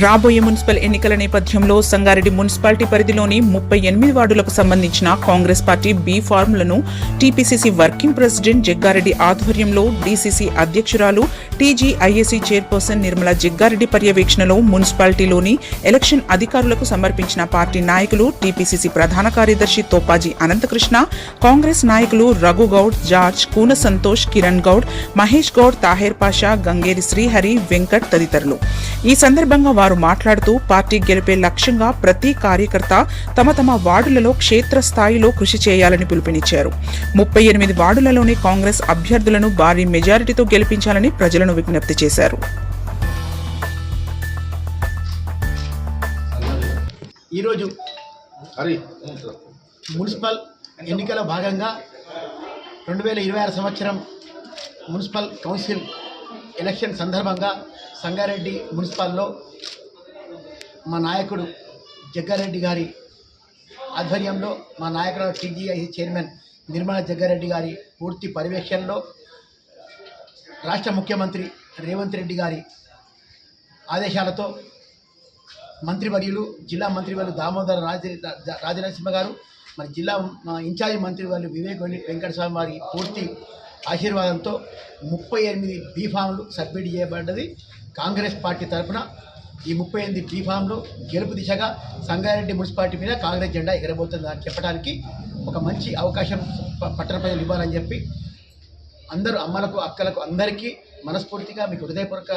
రాబోయే మున్సిపల్ ఎన్నికల నేపథ్యంలో సంగారెడ్డి మున్సిపాలిటీ పరిధిలోని 38 వార్డులకు సంబంధించిన కాంగ్రెస్ పార్టీ బి ఫార్ములను టీపీసీసీ వర్కింగ్ ప్రెసిడెంట్ జగ్గారెడ్డి ఆధ్వర్యంలో డీసీసీ అధ్యక్షురాలు టీజీఐఏసీ చైర్పర్సన్ నిర్మలా జగ్గారెడ్డి పర్యవేక్షణలో మున్సిపాలిటీలోని ఎలక్షన్ అధికారులకు సమర్పించిన పార్టీ నాయకులు టీపీసీసీ ప్రధాన కార్యదర్శి తోపాజీ అనంతకృష్ణ, కాంగ్రెస్ నాయకులు రఘుగౌడ్, జార్జ్, కూన సంతోష్, కిరణ్ గౌడ్, మహేష్ గౌడ్, తాహేర్ పాషా, గంగేరి శ్రీహరి, వెంకట్ తదితరులు. ఈ సందర్భంగా వారు మాట్లాడుతూ పార్టీ గెలిపే లక్ష్యంగా ప్రతి కార్యకర్త తమ తమ వార్డులలో క్షేత్రస్థాయిలో కృషి చేయాలని పిలుపునిచ్చారు. 38 వార్డులలోని కాంగ్రెస్ అభ్యర్థులను భారీ మెజారిటీతో గెలిపించాలని ప్రజలను విజ్ఞప్తి చేశారు. ఈరోజు మున్సిపల్ ఎన్నికల భాగంగా 2026 సంవత్సరం మున్సిపల్ కౌన్సిల్ ఎలక్షన్ సందర్భంగా సంగారెడ్డి మున్సిపల్లో మా నాయకుడు జగ్గారెడ్డి గారి ఆధ్వర్యంలో మా నాయకుడు టీజీఐసీ చైర్మన్ నిర్మలా జగ్గారెడ్డి గారి పూర్తి పర్యవేక్షణలో రాష్ట్ర ముఖ్యమంత్రి రేవంత్ రెడ్డి గారి ఆదేశాలతో మంత్రివర్యులు జిల్లా మంత్రివర్యులు దామోదర రాజనరసింహ గారు, మరి జిల్లా ఇన్ఛార్జి మంత్రివర్యులు వివేక్ వెంకటస్వామి వారి పూర్తి ఆశీర్వాదంతో 38 బీ ఫామ్లు సబ్మిట్ చేయబడ్డది. కాంగ్రెస్ పార్టీ తరఫున ఈ 38 బీ ఫామ్లు గెలుపు దిశగా సంగారెడ్డి మున్సిపాలిటీ మీద కాంగ్రెస్ జెండా ఎగరబోతుందని చెప్పడానికి ఒక మంచి అవకాశం పట్టణ ప్రజలు ఇవ్వాలని చెప్పి అందరూ అమ్మలకు, అక్కలకు అందరికీ మనస్ఫూర్తిగా మీకు హృదయపూర్వక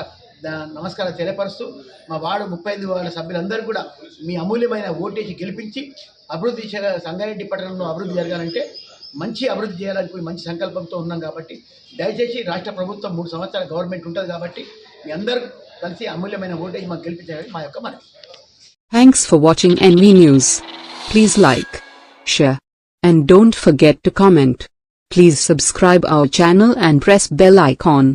నమస్కారం తెలియపరుస్తూ మా వార్డు 35 వార్డు సభ్యులందరూ కూడా మీ అమూల్యమైన ఓటేసి గెలిపించి అభివృద్ధి దిశగా సంగారెడ్డి పట్టణంలో అభివృద్ధి జరగాలంటే మంచి అభివృద్ధి చేయాలని మంచి సంకల్పంతో ఉన్నాం. కాబట్టి దయచేసి రాష్ట్ర ప్రభుత్వం 3 సంవత్సరాల గవర్నమెంట్ ఉంటుంది కాబట్టి మీ అందరూ కలిసి అమూల్యమైన ఓటేజ్ మాకు గెలిపించాలని మా యొక్క మనవి. Thanks for watching NV News. Please like, share, and don't forget to comment. Please subscribe our channel and press bell icon.